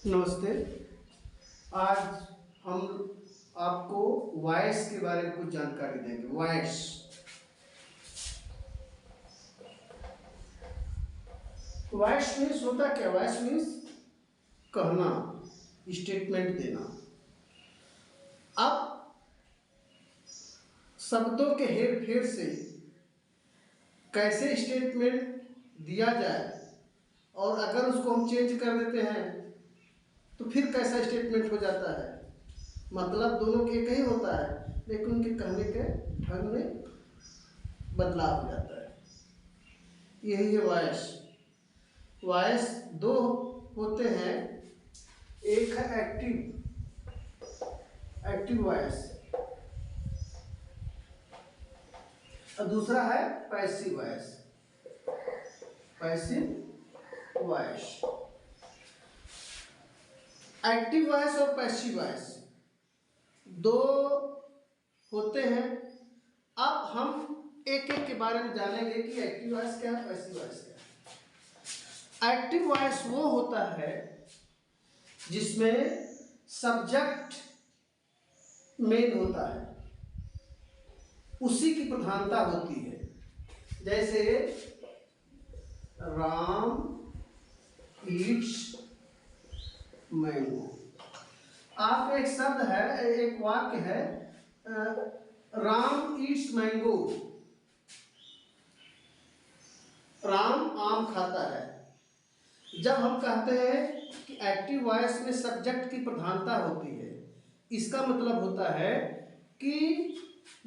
नमस्ते। आज हम आपको वॉइस के बारे में कुछ जानकारी देंगे। वॉइस वॉइस मीन्स होता क्या? वॉइस मीन्स कहना, स्टेटमेंट देना। अब शब्दों के हेर फेर से कैसे स्टेटमेंट दिया जाए, और अगर उसको हम चेंज कर देते हैं तो फिर कैसा स्टेटमेंट हो जाता है। मतलब दोनों के एक ही होता है, लेकिन उनके कहने के ढंग में बदलाव हो जाता है। यही है वॉइस। वॉइस दो होते हैं, एक है एक्टिव वॉइस और दूसरा है passive voice. Passive voice, active voice और पैसिव वॉइस दो होते हैं। अब हम एक एक के बारे में जानेंगे कि एक्टिव वॉइस क्या है, पैसिव वॉइस क्या है। एक्टिव वॉइस वो होता है जिसमें सब्जेक्ट मेन होता है, उसी की प्रधानता होती है। जैसे राम ईट्स मैंगो। आप एक शब्द है, एक वाक्य है, राम ईट्स मैंगो। राम आम खाता है। जब हम कहते हैं कि एक्टिव वॉइस में सब्जेक्ट की प्रधानता होती है, इसका मतलब होता है कि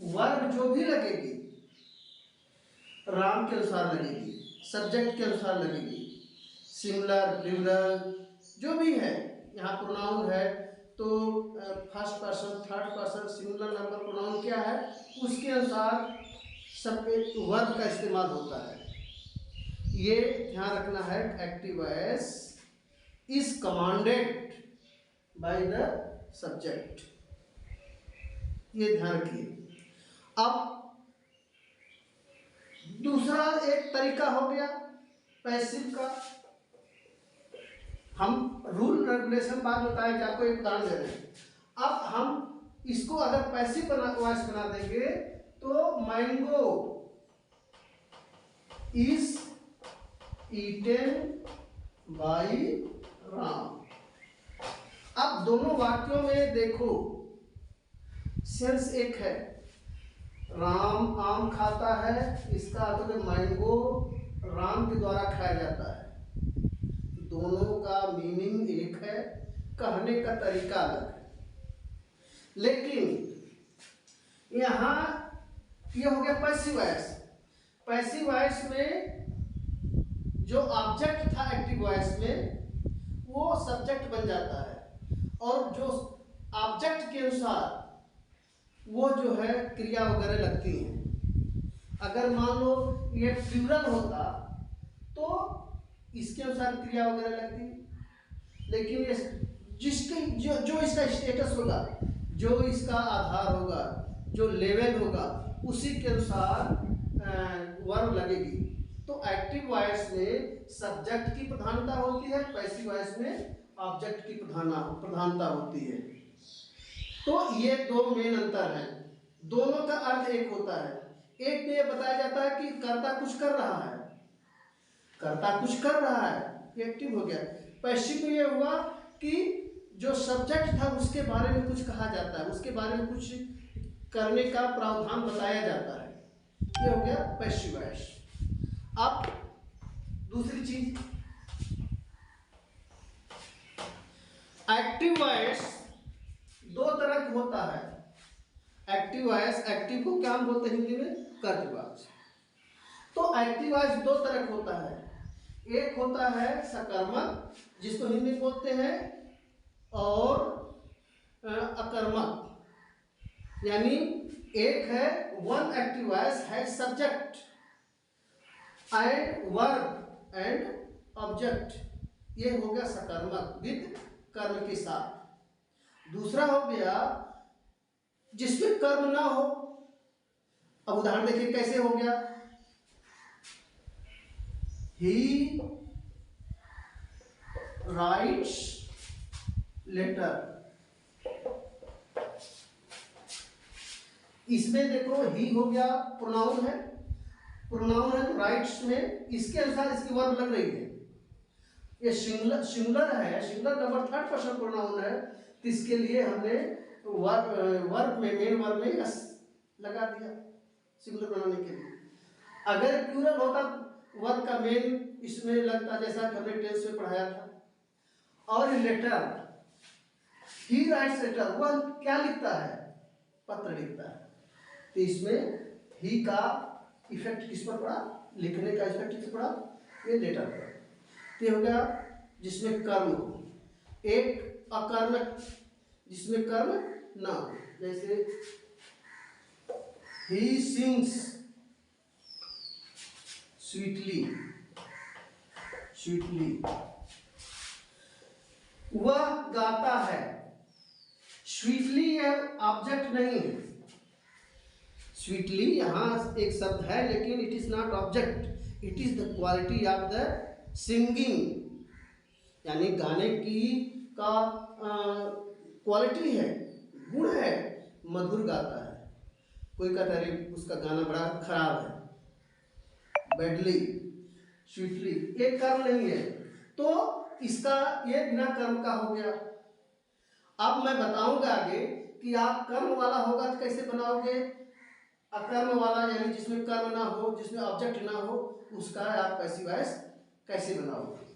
वर्ब जो भी लगेगी राम के अनुसार लगेगी, सब्जेक्ट के अनुसार लगेगी। सिंगुलर प्लूरल जो भी है, यहाँ प्रोनाउन है तो first person, third person, singular number pronoun क्या है, उसके अनुसार सब वर्ब का इस्तेमाल होता है। ये ध्यान रखना है। Active voice is commanded by the subject, ये ध्यान रखिए। अब दूसरा एक तरीका हो गया पैसिव का। हम रूल रेगुलेशन बाद बताएंगे, आपको एक उदाहरण दे रहे हैं। अब हम इसको अगर पैसिव वॉइस बना देंगे तो mango is eaten by Ram. अब दोनों वाक्यों में देखो, सेंस एक है, राम आम खाता है, इसका अर्थ है मैंगो राम के द्वारा खाया जाता है। दोनों का मीनिंग एक है, कहने का तरीका अलग है। लेकिन यहाँ ये हो गया पैसिव वॉइस। पैसिव वॉइस में जो ऑब्जेक्ट था एक्टिव वॉइस में, वो सब्जेक्ट बन जाता है, और जो ऑब्जेक्ट के अनुसार वो जो है क्रिया वगैरह लगती हैं। अगर मान लो ये प्लूरल होता तो इसके अनुसार क्रिया वगैरह लगती, लेकिन ये जिसके जो इसका स्टेटस होगा, जो इसका आधार होगा, जो लेवल होगा, उसी के अनुसार वर्ब लगेगी। तो एक्टिव वॉइस में सब्जेक्ट की प्रधानता होती है, पैसिव वॉइस में ऑब्जेक्ट की प्रधानता होती है। तो ये दो मेन अंतर है। दोनों का अर्थ एक होता है। एक में ये बताया जाता है कि कर्ता कुछ कर रहा है, कर्ता कुछ कर रहा है, एक्टिव हो गया। पैसिव में ये हुआ कि जो सब्जेक्ट था उसके बारे में कुछ कहा जाता है, उसके बारे में कुछ करने का प्रावधान बताया जाता है। ये हो गया पैसिव वॉइस। अब दूसरी चीज, एक्टिव वॉइस दो तरह का होता है। एक्टिव वॉइस, एक्टिव को क्या हम बोलते हैं हिंदी में? कर्तवाच्य। तो एक्टिव वॉइस दो तरह का होता है। एक होता है सकर्मक, जिसको हिंदी में बोलते हैं, और अकर्मक। यानी एक है वन एक्टिव वॉइस है subject and verb and object, ये हो गया सकर्मक विद कर्म के साथ। दूसरा हो गया जिसमें कर्म ना हो। अब उदाहरण देखिए कैसे हो गया। He writes letter. इसमें देखो ही हो गया, प्रोनाउन है, प्रोनाउन है तो राइट्स में इसके अनुसार इसकी वर्ब लग रही है। ये सिंगुलर है, singular number third person pronoun है, तो इसके लिए हमने वर्ब में मेन वर्ब में यस लगा दिया सिंगुलर बनाने के लिए। अगर प्लूरल होता वर्ब का मेन इसमें लगता, जैसा कि हमने टेंस में पढ़ाया था। और लेटर, ही राइट्स लेटर, वह क्या लिखता है? पत्र लिखता है। तो इसमें ही का इफेक्ट किस पर पड़ा? लिखने का इफेक्ट किस पड़ा? ये लेटर पर। तो हो गया जिसमें कर्म हो, एक अकर्मक जिसमें कर्म ना हो, जैसे ही सिंग्स स्वीटली, स्वीटली वह गाता है। स्वीटली यह ऑब्जेक्ट नहीं है, स्वीटली यहाँ एक शब्द है लेकिन it is not object, it is the quality of the singing, यानी गाने की का क्वालिटी है, गुण है, मधुर गाता है। कोई कहता है उसका गाना बड़ा खराब है, बैडली, स्वीटली, एक कर्म नहीं है, तो इसका ये बिना कर्म का हो गया। अब मैं बताऊंगा आगे कि आप कर्म वाला होगा तो कैसे बनाओगे, अकर्म वाला यानी जिसमें कर्म ना हो, जिसमें ऑब्जेक्ट ना हो, उसका आप पैसिव वॉइस कैसे बनाओगे।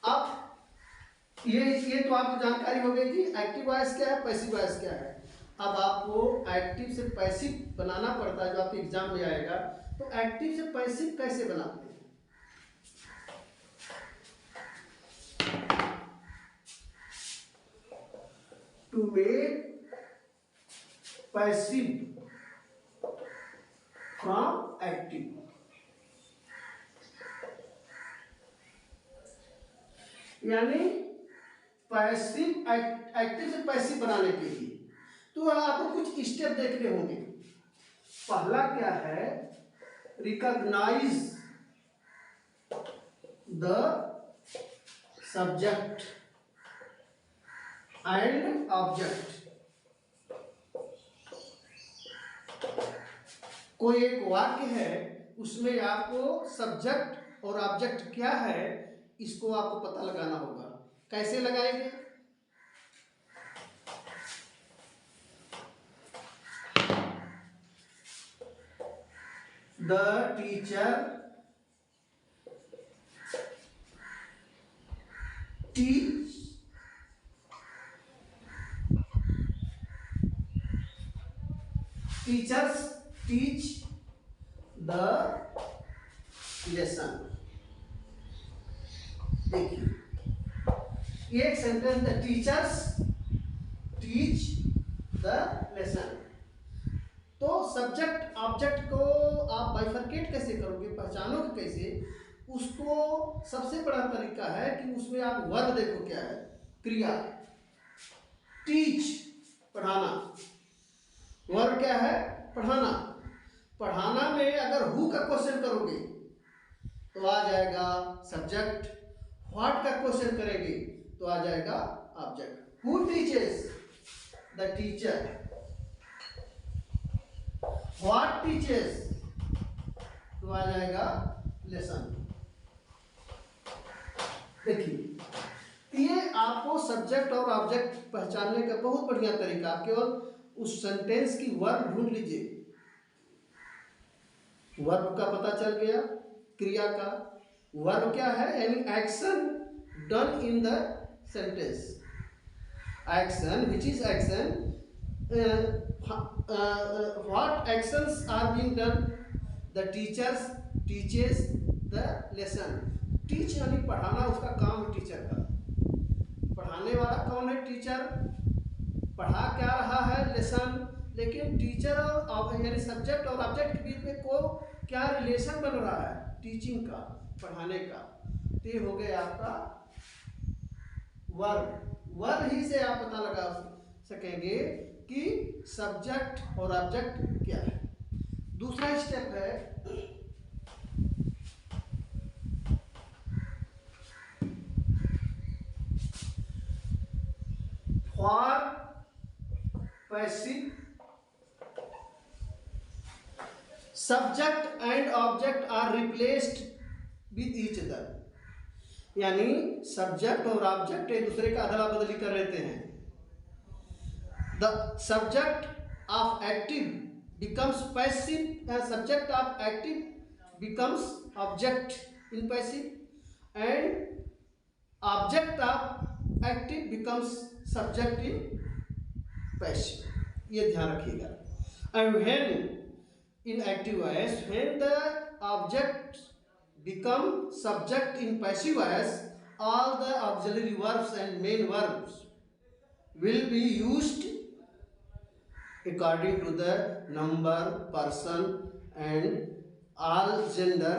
अब ये तो आपको जानकारी हो गई कि एक्टिव वॉइस क्या है, पैसिव वॉइस क्या है। अब आपको एक्टिव से पैसिव बनाना पड़ता है, जो आपके एग्जाम में आएगा। तो एक्टिव से पैसिव कैसे बनाते हैं? To make passive from active, यानी पैसिव एक्टिव से पैसिव बनाने के लिए तो आपको कुछ स्टेप देखने होंगे। पहला क्या है? Recognise the subject and object. कोई एक वाक्य है, उसमें आपको सब्जेक्ट और ऑब्जेक्ट क्या है इसको आपको पता लगाना होगा। कैसे लगाएंगे? The teacher teachers teach the lesson. देखिए ये एक sentence, the teachers teach the lesson. तो सब्जेक्ट ऑब्जेक्ट को आप बाइफरकेट कैसे करोगे, पहचानोगे कैसे? उसको सबसे बड़ा तरीका है कि उसमें आप वर्ब देखो क्या है, क्रिया। टीच पढ़ाना, वर्ब क्या है? पढ़ाना। पढ़ाना में अगर हु का क्वेश्चन करोगे तो आ जाएगा सब्जेक्ट, व्हाट का क्वेश्चन करेंगे तो आ जाएगा object. Who teaches? The teacher. What teaches तो आ जाएगा लेसन। देखिए ये आपको सब्जेक्ट और ऑब्जेक्ट पहचानने का बहुत बढ़िया तरीका। आप केवल उस सेंटेंस की वर्ब ढूंढ लीजिए, वर्ब का पता चल गया, क्रिया का। वर्ब क्या है? यानी action done in the sentence. Action, which is action, what actions are being done? The teachers teaches the lesson. Teach यानी पढ़ाना, उसका काम है टीचर का। पढ़ाने वाला कौन है? टीचर। पढ़ा क्या रहा है? लेसन। लेकिन टीचर और यानी सब्जेक्ट और ऑब्जेक्ट के बीच में को क्या रिलेशन बन रहा है? टीचिंग का, पढ़ाने का। तो ये हो गया आपका वर्ब। वर्ब ही से आप पता लगा सकेंगे कि सब्जेक्ट और ऑब्जेक्ट क्या है। दूसरा स्टेप है passive subject and object are replaced with each other, यानी सब्जेक्ट और ऑब्जेक्ट एक दूसरे का अदला बदली कर लेते हैं। The subject of active becomes passive and subject of active becomes object in passive and object of active becomes subject in passive, ये ध्यान रखिएगा। and when in active voice, when the object become subject in passive voice, all the auxiliary verbs and main verbs will be used according to the number, person and all gender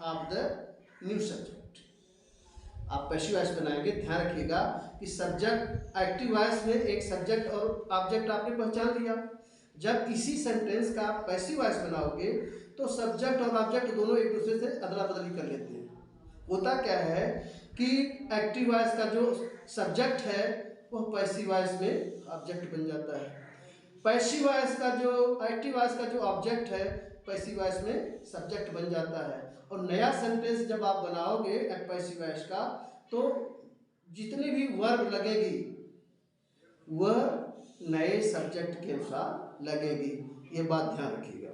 of the new subject। आप passive voice बनाएंगे, ध्यान रखिएगा कि subject active voice में एक subject और object आपने पहचान लिया। जब इसी सेंटेंस का आप पैसिव वॉइस बनाओगे तो सब्जेक्ट और ऑब्जेक्ट दोनों एक दूसरे से अदला बदली कर लेते हैं। होता क्या है कि एक्टिव वॉइस का जो सब्जेक्ट है वह पैसिव वॉइस में ऑब्जेक्ट बन जाता है, पैसिव वॉइस का जो एक्टिव वॉइस का जो ऑब्जेक्ट है पैसिव वॉइस में सब्जेक्ट बन जाता है। और नया सेंटेंस जब आप बनाओगे पैसिव वॉइस का तो जितनी भी वर्ब लगेगी वह नए सब्जेक्ट के अनुसार लगेगी, ये बात ध्यान रखिएगा।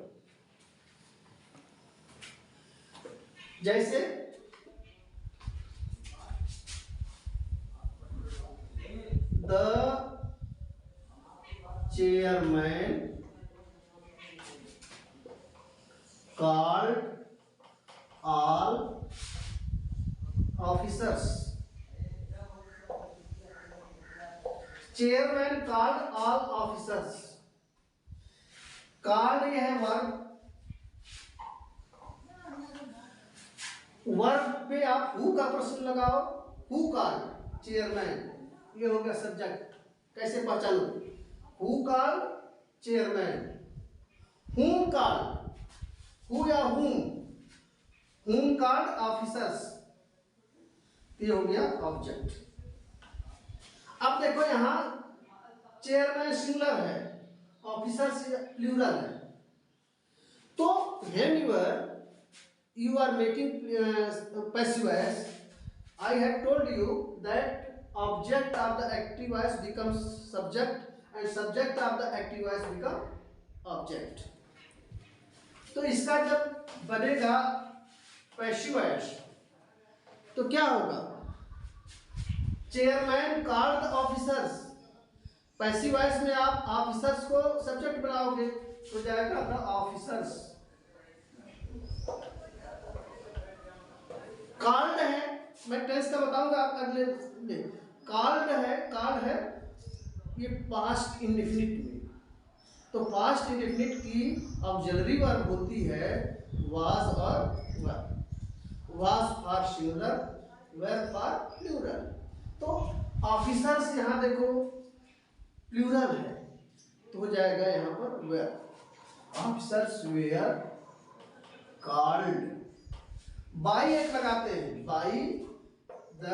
जैसे the chairman called all officers, chairman called all officers, called ये है वर्ब पे आप हु का प्रश्न लगाओ, हु कॉल्ड चेयरमैन, ये हो गया सब्जेक्ट। कैसे पहचानो? Who called chairman? Whom called? Who या whom? Whom called officers? ये हो गया ऑब्जेक्ट। अब देखो यहाँ चेयरमैन सिंगुलर है, ऑफिसर्स प्लूरल है। तो whenever you are making passive voice, I have told you that object of the active voice becomes subject and subject of the active voice become object। तो इसका जब बनेगा पैसिव वॉइस तो क्या होगा? Chairman called the officers, passive voice में आप officers को सब्जेक्ट बनाओगे तो जाएगा द ऑफिसर्स। कॉल्ड है, मैं टेंस का बताऊंगा आप अगले दिन। कॉल्ड है ये पास्ट इंडेफिनिट में, तो पास्ट इंडेफिनिट की ऑक्सिलरी वर्ब होती है वाज और were. Was for singular, were for plural. तो ऑफिसर्स यहाँ देखो प्लूरल है तो हो जाएगा यहाँ पर were. Officers were called by, एक लगाते हैं by the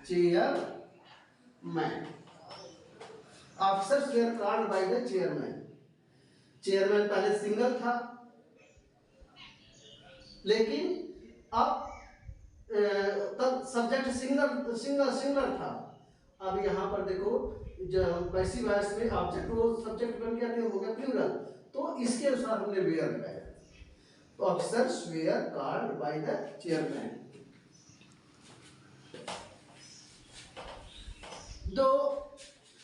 chairman. Officers were called by the chairman. Chairman पहले सिंगल था लेकिन अब तब सब्जेक्ट सिंगल था। अब यहाँ पर देखो जब पैसिव वॉइस में ऑब्जेक्ट वो सब्जेक्ट बन गया तो हो गया प्लूरल, तो इसके अनुसार हमने वेयर लगाया। तो officers were called by the chairman. तो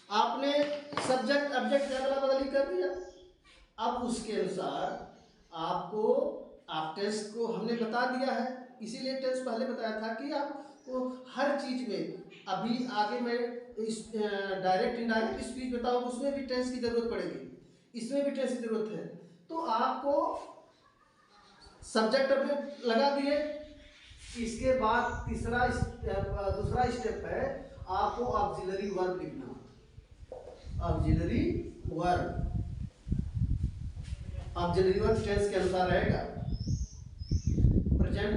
आपने सब्जेक्ट ऑब्जेक्ट अदला बदली कर दिया। अब उसके अनुसार आपको आप टेंस को हमने बता दिया है, इसीलिए टेंस पहले बताया था कि आपको हर चीज में, अभी आगे मैं इस डायरेक्ट इनडायरेक्ट स्पीच बताऊंगा उसमें भी टेंस की जरूरत पड़ेगी, इसमें भी टेंस की जरूरत है। तो आपको सब्जेक्ट ऑब्जेक्ट लगा दिए, इसके बाद दूसरा स्टेप है आपको ऑक्सिलरी वर्ब लिखना। Auxiliary verb, auxiliary verb tense के अनुसार रहेगा। प्रेजेंट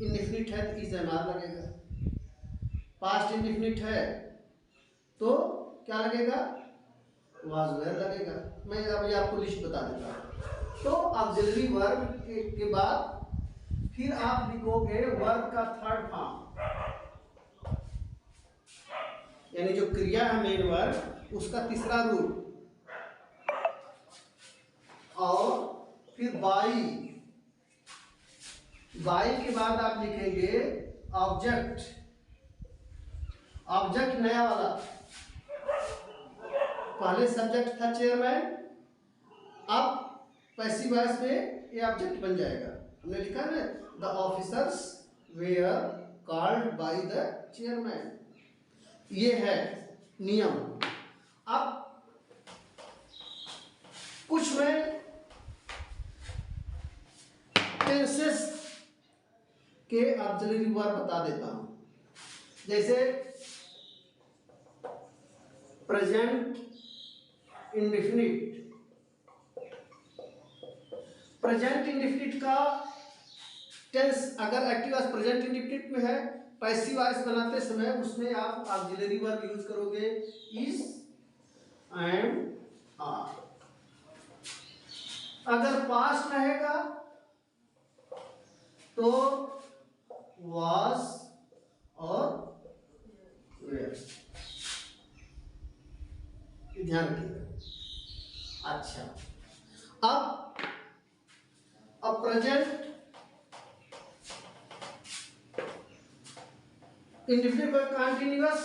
इंडेफिनिट है तो इज एम आर लगेगा, पास्ट इंडेफिनिट है तो क्या लगेगा वाज वेयर लगेगा। मैं अभी आपको लिस्ट बता देता हूँ। तो ऑक्सिलरी वर्ब के बाद फिर आप लिखोगे वर्ब का थर्ड फॉर्म, यानी जो क्रिया है मेन वर्ब उसका तीसरा रूप, और फिर बाई के बाद आप लिखेंगे ऑब्जेक्ट। ऑब्जेक्ट नया वाला, पहले सब्जेक्ट था चेयरमैन, अब पैसिव वॉइस में ये ऑब्जेक्ट बन जाएगा। हमने लिखा ना, the officers were called by the chairman. ये है नियम। अब कुछ मैं टेंसेस के ऑक्सिलरी वर्ब बता देता हूं। जैसे प्रेजेंट इंडेफिनिट। प्रेजेंट इंडेफिनिट का टेंस अगर एक्टिव वॉइस प्रेजेंट इंडेफिनिट में है, पैसिव वॉइस बनाते समय उसमें आप ऑक्सिलरी वर्ब यूज करोगे इज एंड आर। अगर पास्ट रहेगा तो वाज और वेयर। ध्यान रखिएगा। अच्छा, अब प्रेजेंट इंडेफिनिट वर्ब कंटीन्यूअस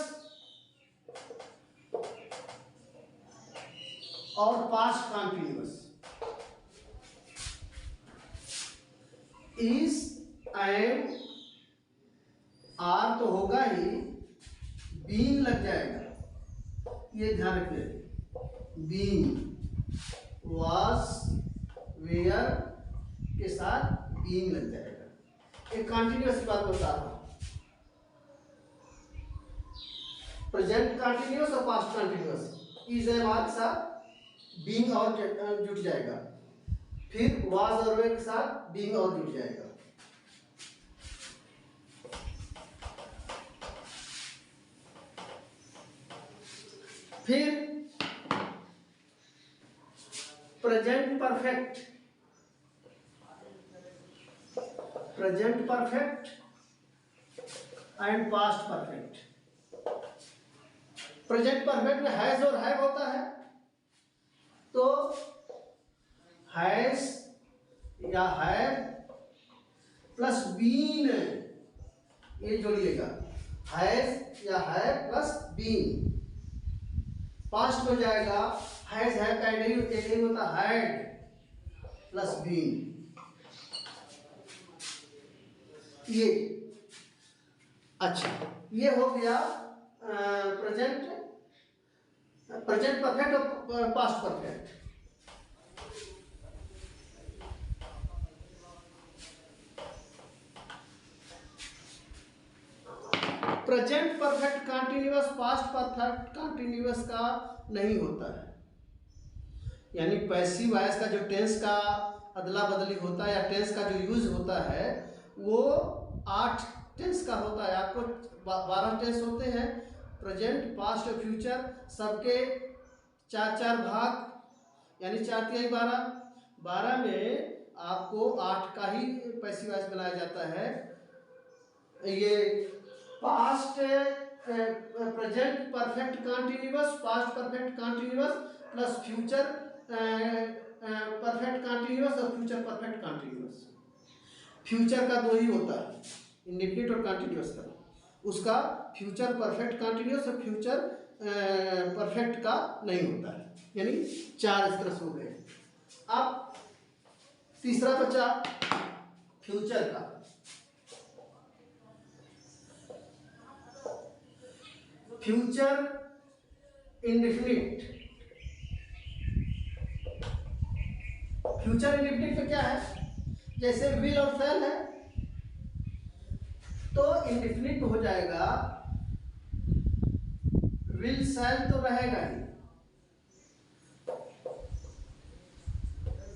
और past continuous. Is and are तो होगा ही, बीइंग लग जाएगा, ये ध्यान रखिए। बीइंग वाज वेयर के साथ बीइंग लग जाएगा। एक कंटिन्यूअस की बात बता रहा हूं। प्रेजेंट कंटिन्यूअस और पास्ट कंटिन्यूअस। इज है बाद के साथ बीइंग और जुट जाएगा, फिर वाज और वेयर के साथ बीइंग और जुट जाएगा। फिर present perfect. Present perfect and past perfect. Present perfect में हैज और हैव होता है, तो हैज या हैव प्लस बीन ये जोड़िएगा, हैज या हैव प्लस बीन। पास्ट में जाएगा हैज हैव का एक ही होता हैड प्लस बीन। ये अच्छा, ये हो गया प्रेजेंट परफेक्ट और past perfect. Present perfect continuous past perfect continuous का नहीं होता है, यानी पैसिव वॉइस का जो टेंस का अदला बदली होता है या टेंस का जो यूज होता है वो 8 टेंस का होता है। आपको 12 टेंस होते हैं, प्रेजेंट पास्ट और फ्यूचर, सबके 4-4 भाग, यानी 4 तिहाई 12। 12 में आपको 8 का ही पैसिव वॉइस बनाया जाता है। ये past present perfect continuous, past perfect continuous plus future perfect continuous और फ्यूचर परफेक्ट कंटीन्यूअस। फ्यूचर का 2 ही होता है, इंडेफिनिट और कंटीन्यूअस का। उसका फ्यूचर परफेक्ट कंटीन्यूअस और फ्यूचर परफेक्ट का नहीं होता है, यानी 4 इस तरह से हो गए। अब तीसरा बचा फ्यूचर का। Future indefinite. फ्यूचर इंडेफिनिट में क्या है, जैसे विल और शैल है तो इंडेफिनिट हो जाएगा, विल शैल तो रहेगा ही,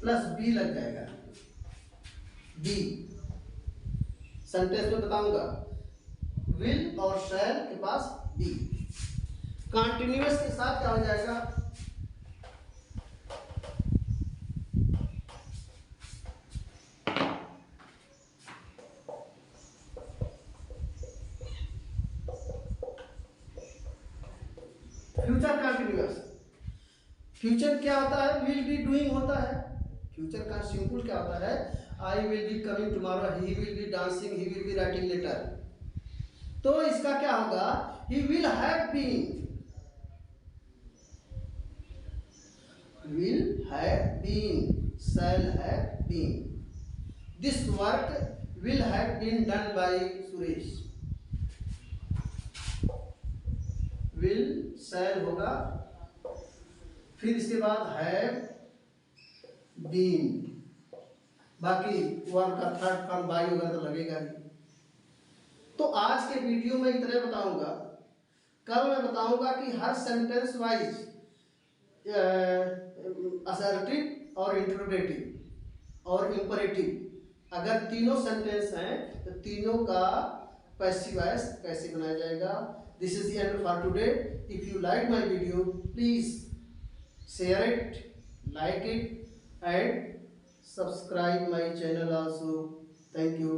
प्लस बी लग जाएगा। बी सेंटेंस में बताऊंगा, विल और शैल के पास बी। कंटिन्यूअस के साथ क्या हो जाएगा, फ्यूचर क्या होता है, विल बी डूइंग होता है। फ्यूचर का सिंपल क्या होता है, I will be coming tomorrow, he will be dancing, he will be writing letter. तो इसका क्या होगा, he will have been, will have been, shall have been. This work will have been done by Suresh. will, shall होगा, फिर इसके बाद have been, बाकी verb का थर्ड फॉर्म बाई होगा तो लगेगा ही। तो आज के वीडियो में इतना बताऊंगा, कल मैं बताऊंगा कि हर सेंटेंस वाइज असर्टिव और इंटरोगेटिव और इंपरेटिव, अगर तीनों सेंटेंस हैं तो तीनों का पैसिव वॉइस कैसे बनाया जाएगा। This is the end for today. If you like my video please share it, like it and subscribe my channel also. Thank you.